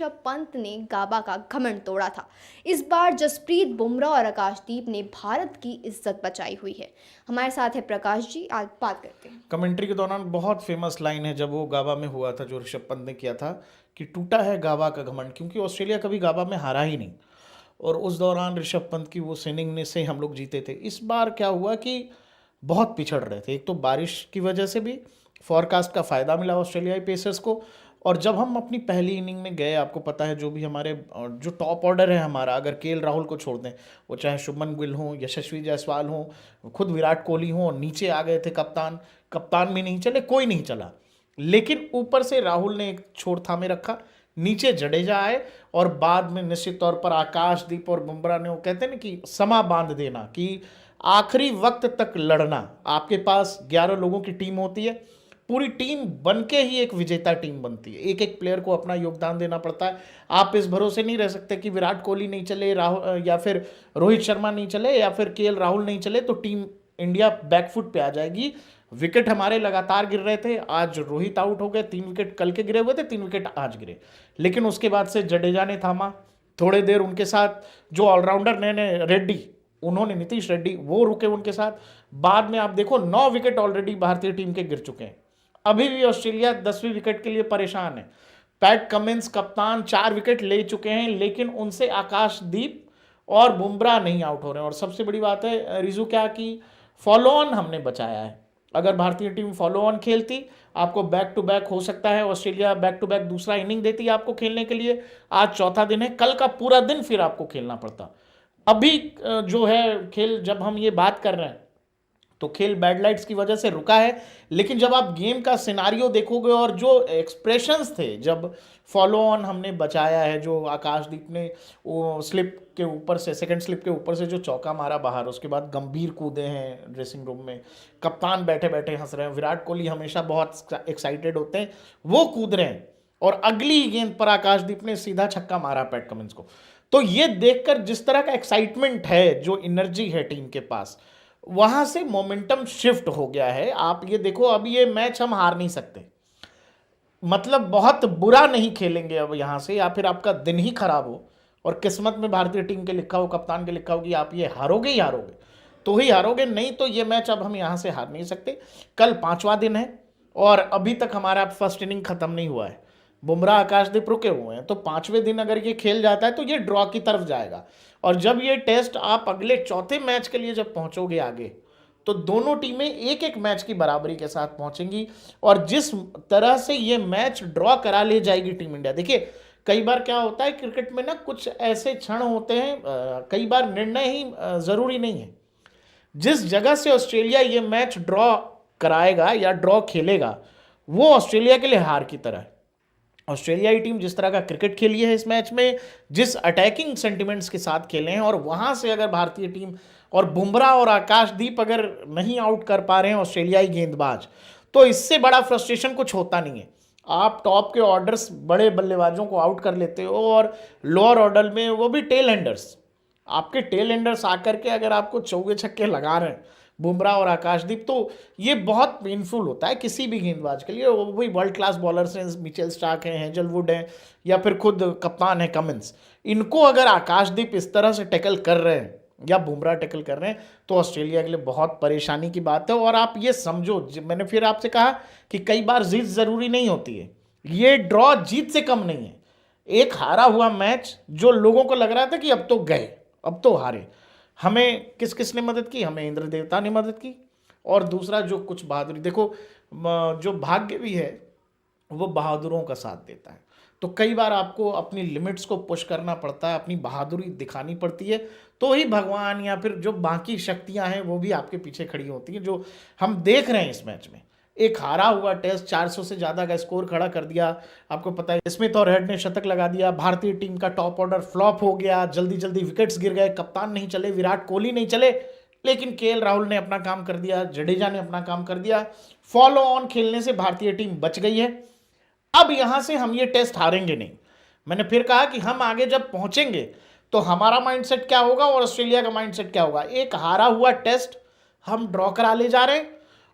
ऋषभ पंत ने गाबा का घमंड तोड़ा था। इस बार जसप्रीत बुमराह और आकाशदीप ने भारत की इज्जत बचाई हुई है। हमारे साथ है प्रकाश जी, आज बात करते हैं। कमेंट्री के दौरान बहुत फेमस लाइन है जब वो गाबा में हुआ था, जो ऋषभ पंत ने किया था कि टूटा है गाबा का घमंड, क्योंकि ऑस्ट्रेलिया कभी गाबा में हारा ही नहीं। और उस दौरान ऋषभ पंत की वो इनिंग ने से हम लोग जीते थे। इस बार क्या हुआ कि बहुत पिछड़ रहे थे। एक तो बारिश की वजह से भी फॉरकास्ट का फ़ायदा मिला ऑस्ट्रेलियाई पेसर्स को। और जब हम अपनी पहली इनिंग में गए, आपको पता है जो भी हमारे जो टॉप ऑर्डर है हमारा, अगर केएल राहुल को छोड़ दें, वो चाहे शुभमन गिल हो, यशस्वी जायसवाल हो, खुद विराट कोहली हो, और नीचे आ गए थे कप्तान, कप्तान भी नहीं चले, कोई नहीं चला। लेकिन ऊपर से राहुल ने एक छोर थामे रखा, नीचे जडेजा आए, और बाद में निश्चित तौर पर आकाशदीप और बुमराह ने, वो कहते हैं ना कि समा बांध देना, कि आखिरी वक्त तक लड़ना। आपके पास 11 लोगों की टीम होती है, पूरी टीम बन के ही एक विजेता टीम बनती है। एक एक प्लेयर को अपना योगदान देना पड़ता है। आप इस भरोसे नहीं रह सकते कि विराट कोहली नहीं चले, राहुल या फिर रोहित शर्मा नहीं चले, या फिर केएल राहुल नहीं चले तो टीम इंडिया बैकफुट पे आ जाएगी। विकेट हमारे लगातार गिर रहे थे। आज रोहित आउट हो गए, 3 विकेट कल के गिरे हुए थे, 3 विकेट आज गिरे। लेकिन उसके बाद से जडेजा ने थामा थोड़े देर, उनके साथ जो ऑलराउंडर नए रेड्डी, उन्होंने नीतीश रेड्डी, वो रुके उनके साथ। बाद में आप देखो 9 विकेट ऑलरेडी भारतीय टीम के गिर चुके हैं। अभी भी ऑस्ट्रेलिया 10वीं विकेट के लिए परेशान है। पैट कमिंस कप्तान 4 विकेट ले चुके हैं, लेकिन उनसे आकाशदीप और बुमराह नहीं आउट हो रहे हैं। और सबसे बड़ी बात है रिजू क्या कि फॉलो ऑन हमने बचाया है। अगर भारतीय टीम फॉलो ऑन खेलती, आपको बैक टू बैक हो सकता है, ऑस्ट्रेलिया बैक टू बैक दूसरा इनिंग देती है आपको खेलने के लिए। आज चौथा दिन है, कल का पूरा दिन फिर आपको खेलना पड़ता। अभी जो है खेल, जब हम ये बात कर रहे हैं तो खेल बैड लाइट्स की वजह से रुका है। लेकिन जब आप गेम का सिनारियो देखोगे और जो एक्सप्रेशंस थे जब फॉलो ऑन हमने बचाया है, जो आकाशदीप ने वो स्लिप के ऊपर से, सेकंड स्लिप के ऊपर से जो चौका मारा बाहर, उसके बाद गंभीर कूदे हैं ड्रेसिंग रूम में, कप्तान बैठे बैठे हंस रहे हैं, विराट कोहली हमेशा बहुत एक्साइटेड होते हैं, वो कूद रहे हैं, और अगली गेंद पर आकाशदीप ने सीधा छक्का मारा पैट कमिंस को। तो ये देखकर जिस तरह का एक्साइटमेंट है, जो एनर्जी है टीम के पास, वहां से मोमेंटम शिफ्ट हो गया है। आप ये देखो, अब ये मैच हम हार नहीं सकते, मतलब बहुत बुरा नहीं खेलेंगे अब यहां से, या फिर आपका दिन ही खराब हो और किस्मत में भारतीय टीम के लिखा हो, कप्तान के लिखा हो कि आप ये हारोगे ही हारोगे, तो ही हारोगे, नहीं तो ये मैच अब हम यहां से हार नहीं सकते। कल 5वां दिन है और अभी तक हमारा फर्स्ट इनिंग खत्म नहीं हुआ है। बुमराह आकाशदीप रुके हुए हैं, तो 5वें दिन अगर ये खेल जाता है तो ये ड्रॉ की तरफ जाएगा। और जब ये टेस्ट आप अगले चौथे मैच के लिए जब पहुंचोगे आगे, तो दोनों टीमें एक एक मैच की बराबरी के साथ पहुंचेंगी। और जिस तरह से ये मैच ड्रॉ करा ले जाएगी टीम इंडिया, देखिए कई बार क्या होता है क्रिकेट में ना, कुछ ऐसे क्षण होते हैं, कई बार निर्णय ही जरूरी नहीं है। जिस जगह से ऑस्ट्रेलिया ये मैच ड्रॉ कराएगा या ड्रॉ खेलेगा, वो ऑस्ट्रेलिया के लिए हार की तरह है। ऑस्ट्रेलियाई टीम जिस तरह का क्रिकेट खेली है इस मैच में, जिस अटैकिंग सेंटिमेंट्स के साथ खेले हैं, और वहां से अगर भारतीय टीम और बुमराह और आकाशदीप अगर नहीं आउट कर पा रहे हैं ऑस्ट्रेलियाई गेंदबाज, तो इससे बड़ा फ्रस्ट्रेशन कुछ होता नहीं है। आप टॉप के ऑर्डर्स, बड़े बल्लेबाजों को आउट कर लेते हो, और लोअर ऑर्डर में वो भी टेल एंडर्स, आपके टेल एंडर्स आकर के अगर आपको चौके छक्के लगा रहे हैं बुमराह और आकाशदीप, तो ये बहुत पेनफुल होता है किसी भी गेंदबाज के लिए। वो भी वर्ल्ड क्लास बॉलर्स हैं, मिचेल स्टार्क हैं, हेजलवुड हैं, या फिर खुद कप्तान है कमिंस, इनको अगर आकाशदीप इस तरह से टैकल कर रहे हैं या बुमराह टैकल कर रहे हैं, तो ऑस्ट्रेलिया के लिए बहुत परेशानी की बात है। और आप ये समझो, मैंने फिर आपसे कहा कि कई बार जीत ज़रूरी नहीं होती है, ये ड्रॉ जीत से कम नहीं है। एक हारा हुआ मैच, जो लोगों को लग रहा था कि अब तो गए, अब तो हारे, हमें किस किस ने मदद की? हमें इंद्र देवता ने मदद की। और दूसरा जो कुछ बहादुरी, देखो जो भाग्य भी है वो बहादुरों का साथ देता है। तो कई बार आपको अपनी लिमिट्स को पुश करना पड़ता है, अपनी बहादुरी दिखानी पड़ती है, तो ही भगवान या फिर जो बाकी शक्तियां हैं वो भी आपके पीछे खड़ी होती हैं, जो हम देख रहे हैं इस मैच में। एक हारा हुआ टेस्ट 400 से ज़्यादा का स्कोर खड़ा कर दिया। आपको पता है स्मिथ और हेड ने शतक लगा दिया, भारतीय टीम का टॉप ऑर्डर फ्लॉप हो गया, जल्दी जल्दी विकेट्स गिर गए, कप्तान नहीं चले, विराट कोहली नहीं चले, लेकिन केएल राहुल ने अपना काम कर दिया, जडेजा ने अपना काम कर दिया। फॉलो ऑन खेलने से भारतीय टीम बच गई है। अब यहां से हम ये टेस्ट हारेंगे नहीं। मैंने फिर कहा कि हम आगे जब पहुंचेंगे तो हमारा माइंडसेट क्या होगा और ऑस्ट्रेलिया का माइंडसेट क्या होगा। एक हारा हुआ टेस्ट हम ड्रॉ करा ले जा रहे हैं,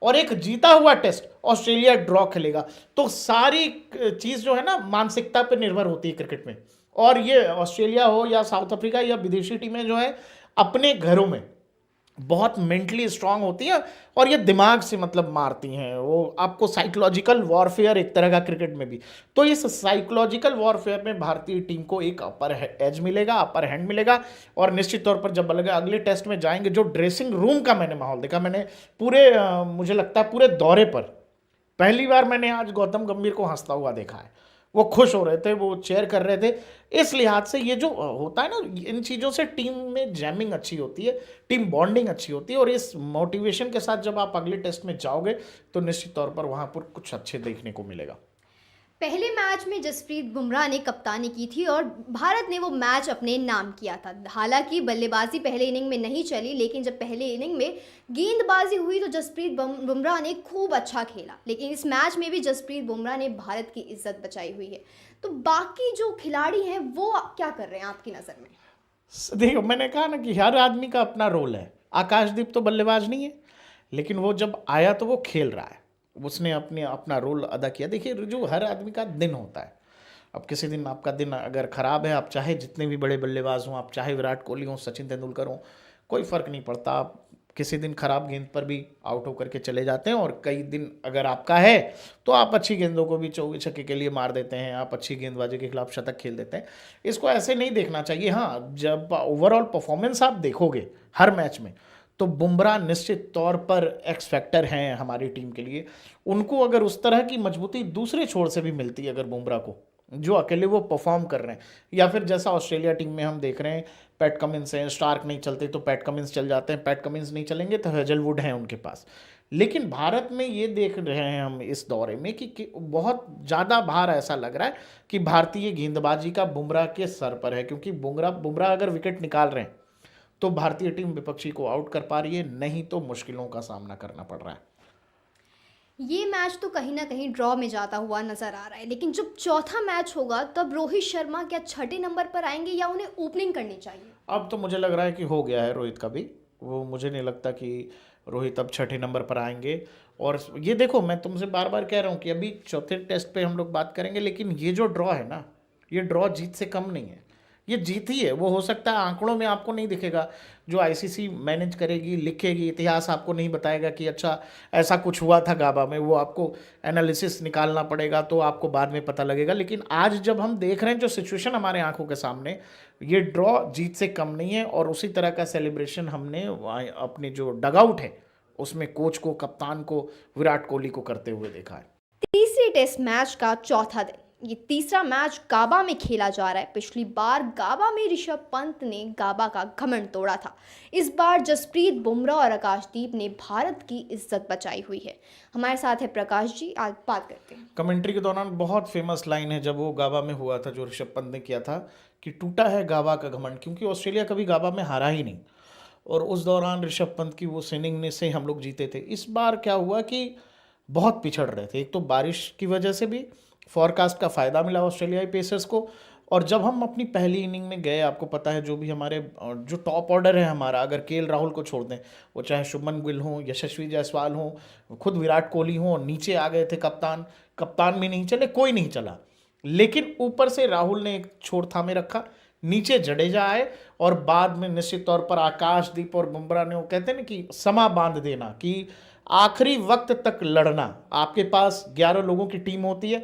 और एक जीता हुआ टेस्ट ऑस्ट्रेलिया ड्रॉ खेलेगा। तो सारी चीज़ जो है ना मानसिकता पर निर्भर होती है क्रिकेट में। और ये ऑस्ट्रेलिया हो या साउथ अफ्रीका या विदेशी टीमें जो है अपने घरों में बहुत मेंटली स्ट्रांग होती है और ये दिमाग से मतलब मारती हैं। वो आपको साइकोलॉजिकल वॉरफेयर एक तरह का क्रिकेट में भी। तो इस साइकोलॉजिकल वॉरफेयर में भारतीय टीम को एक अपर एज मिलेगा, अपर हैंड मिलेगा। और निश्चित तौर पर जब अगले टेस्ट में जाएंगे, जो ड्रेसिंग रूम का मैंने माहौल देखा, मैंने पूरे मुझे लगता है पूरे दौरे पर पहली बार मैंने आज गौतम गंभीर को हंसता हुआ देखा है। वो खुश हो रहे थे, वो चेयर कर रहे थे। इस लिहाज से ये जो होता है ना, इन चीज़ों से टीम में जैमिंग अच्छी होती है, टीम बॉन्डिंग अच्छी होती है। और इस मोटिवेशन के साथ जब आप अगले टेस्ट में जाओगे तो निश्चित तौर पर वहाँ पर कुछ अच्छे देखने को मिलेगा। पहले मैच में जसप्रीत बुमराह ने कप्तानी की थी और भारत ने वो मैच अपने नाम किया था। हालांकि बल्लेबाजी पहले इनिंग में नहीं चली, लेकिन जब पहले इनिंग में गेंदबाजी हुई तो जसप्रीत बुमराह ने खूब अच्छा खेला। लेकिन इस मैच में भी जसप्रीत बुमराह ने भारत की इज्जत बचाई हुई है। तो बाकी जो खिलाड़ी हैं वो क्या कर रहे हैं आपकी नज़र में? देखो, मैंने कहा ना कि हर आदमी का अपना रोल है। आकाशदीप तो बल्लेबाज नहीं है, लेकिन वो जब आया तो वो खेल रहा है, उसने अपना रोल अदा किया। देखिए, जो हर आदमी का दिन होता है, अब किसी दिन आपका दिन अगर ख़राब है, आप चाहे जितने भी बड़े बल्लेबाज हों, आप चाहे विराट कोहली हों, सचिन तेंदुलकर हों, कोई फ़र्क नहीं पड़ता। आप किसी दिन ख़राब गेंद पर भी आउट होकर के चले जाते हैं। और कई दिन अगर आपका है तो आप अच्छी गेंदों को भी चौके छक्के के लिए मार देते हैं, आप अच्छी गेंदबाजी के खिलाफ शतक खेल देते हैं। इसको ऐसे नहीं देखना चाहिए। हाँ, जब ओवरऑल परफॉर्मेंस आप देखोगे हर मैच में, तो बुमराह निश्चित तौर पर एक्स फैक्टर हैं हमारी टीम के लिए। उनको अगर उस तरह की मजबूती दूसरे छोर से भी मिलती है, अगर बुमराह को, जो अकेले वो परफॉर्म कर रहे हैं, या फिर जैसा ऑस्ट्रेलिया टीम में हम देख रहे हैं, पैट कमिंस हैं, स्टार्क नहीं चलते तो पैट कमिंस चल जाते हैं, पैट कमिंस नहीं चलेंगे तो हेजलवुड हैं उनके पास। लेकिन भारत में ये देख रहे हैं हम इस दौरे में कि बहुत ज़्यादा भार ऐसा लग रहा है कि भारतीय गेंदबाजी का बुमराह के सर पर है। क्योंकि बुमराह अगर विकेट निकाल रहे हैं तो भारतीय टीम विपक्षी को आउट कर पा रही है, नहीं तो मुश्किलों का सामना करना पड़ रहा है। ये मैच तो कहीं ना कहीं ड्रॉ में जाता हुआ नजर आ रहा है, लेकिन जब चौथा मैच होगा तब रोहित शर्मा क्या छठे नंबर पर आएंगे या उन्हें ओपनिंग करनी चाहिए? अब तो मुझे लग रहा है कि हो गया है रोहित का भी। वो मुझे नहीं लगता कि रोहित अब छठे नंबर पर आएंगे। और ये देखो, मैं तुमसे बार बार कह रहा हूँ कि अभी चौथे टेस्ट पे हम लोग बात करेंगे, लेकिन ये जो ड्रॉ है ना, ये ड्रॉ जीत से कम नहीं है, ये जीत ही है। वो हो सकता है आंकड़ों में आपको नहीं दिखेगा, जो आईसीसी मैनेज करेगी, लिखेगी, इतिहास आपको नहीं बताएगा कि अच्छा ऐसा कुछ हुआ था गाबा में। वो आपको एनालिसिस निकालना पड़ेगा, तो आपको बाद में पता लगेगा। लेकिन आज जब हम देख रहे हैं जो सिचुएशन हमारे आंखों के सामने, ये ड्रॉ जीत से कम नहीं है। और उसी तरह का सेलिब्रेशन हमने अपने जो डगआउट है उसमें कोच को, कप्तान को, विराट कोहली को करते हुए देखा है। तीसरे टेस्ट मैच का चौथा दिन, ये तीसरा मैच गाबा में खेला जा रहा है। पिछली बार गाबा में ऋषभ पंत ने गाबा का घमंड तोड़ा था। इस बार जसप्रीत बुमराह और आकाशदीप ने भारत की इज्जत बचाई हुई है। हमारे साथ है प्रकाश जी, आज बात करते हैं। कमेंट्री के दौरान बहुत फेमस लाइन है जब वो गाबा में हुआ था, जो ऋषभ पंत ने किया था, कि टूटा है गाबा का घमंड। क्योंकि ऑस्ट्रेलिया कभी गाबा में हारा ही नहीं, और उस दौरान ऋषभ पंत की वो इनिंग ने से हम लोग जीते थे। इस बार क्या हुआ कि बहुत पिछड़ रहे थे। एक तो बारिश की वजह से भी फॉरकास्ट का फ़ायदा मिला ऑस्ट्रेलियाई पेसर्स को। और जब हम अपनी पहली इनिंग में गए, आपको पता है जो भी हमारे जो टॉप ऑर्डर है हमारा, अगर केएल राहुल को छोड़ दें, वो चाहे शुभमन गिल हों, यशस्वी जायसवाल हों, खुद विराट कोहली हों, नीचे आ गए थे कप्तान भी नहीं चले, कोई नहीं चला। लेकिन ऊपर से राहुल ने एक छोर थामे रखा, नीचे जडेजा आए, और बाद में निश्चित तौर पर आकाशदीप और बुमराह ने, वो कहते हैं ना कि समा बांध देना, कि आखिरी वक्त तक लड़ना। आपके पास 11 लोगों की टीम होती है,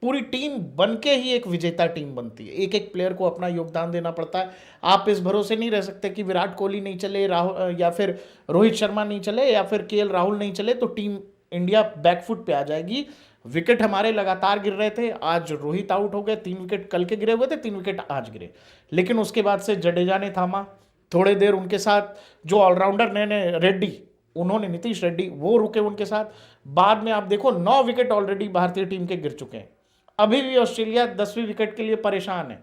पूरी टीम बनके ही एक विजेता टीम बनती है। एक एक प्लेयर को अपना योगदान देना पड़ता है। आप इस भरोसे नहीं रह सकते कि विराट कोहली नहीं चले, राहुल या फिर रोहित शर्मा नहीं चले, या फिर केएल राहुल नहीं चले तो टीम इंडिया बैकफुट पे आ जाएगी। विकेट हमारे लगातार गिर रहे थे। आज रोहित आउट हो गए, 3 विकेट कल के गिरे हुए थे, 3 विकेट आज गिरे। लेकिन उसके बाद से जडेजा ने थामा थोड़े देर, उनके साथ जो ऑलराउंडर नए रेड्डी, उन्होंने नीतीश रेड्डी, वो रुके उनके साथ। बाद में आप देखो 9 विकेट ऑलरेडी भारतीय टीम के गिर चुके हैं। अभी भी ऑस्ट्रेलिया 10वीं विकेट के लिए परेशान है।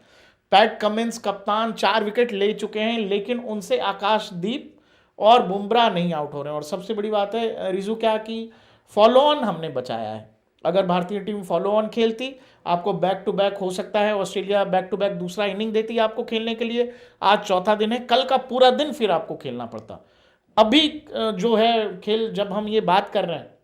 पैट कमिंस कप्तान 4 विकेट ले चुके हैं, लेकिन उनसे आकाशदीप और बुमराह नहीं आउट हो रहे हैं। और सबसे बड़ी बात है रिजू क्या कि फॉलो ऑन हमने बचाया है। अगर भारतीय टीम फॉलो ऑन खेलती, आपको बैक टू बैक हो सकता है ऑस्ट्रेलिया बैक टू बैक दूसरा इनिंग देती आपको खेलने के लिए। आज चौथा दिन है, कल का पूरा दिन फिर आपको खेलना पड़ता। अभी जो है खेल, जब हम ये बात कर रहे हैं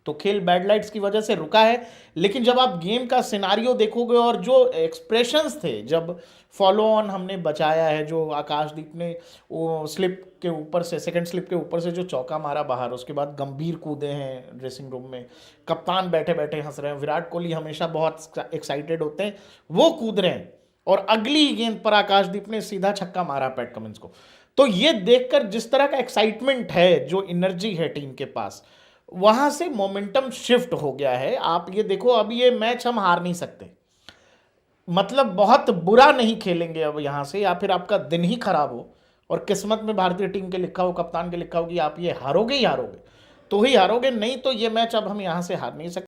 तो खेल बैड लाइट्स की वजह से रुका है। लेकिन जब आप गेम का सिनारियो देखोगे और जो एक्सप्रेशंस थे, जब फॉलो ऑन हमने बचाया है, जो आकाशदीप ने वो स्लिप के ऊपर से, सेकंड स्लिप के ऊपर से जो चौका मारा बाहर, उसके बाद गंभीर कूदे हैं ड्रेसिंग रूम में, कप्तान बैठे बैठे हंस रहे हैं, विराट कोहली हमेशा बहुत एक्साइटेड होते हैं, वो कूद रहे हैं, और अगली गेंद पर आकाशदीप ने सीधा छक्का मारा पैट कमिंस को। तो ये देखकर जिस तरह का एक्साइटमेंट है, जो एनर्जी है टीम के पास, वहां से मोमेंटम शिफ्ट हो गया है। आप ये देखो, अब ये मैच हम हार नहीं सकते, मतलब बहुत बुरा नहीं खेलेंगे अब यहाँ से, या फिर आपका दिन ही खराब हो और किस्मत में भारतीय टीम के लिखा हो, कप्तान के लिखा हो कि आप ये हारोगे ही हारोगे, तो ही हारोगे, नहीं तो ये मैच अब हम यहाँ से हार नहीं सकते।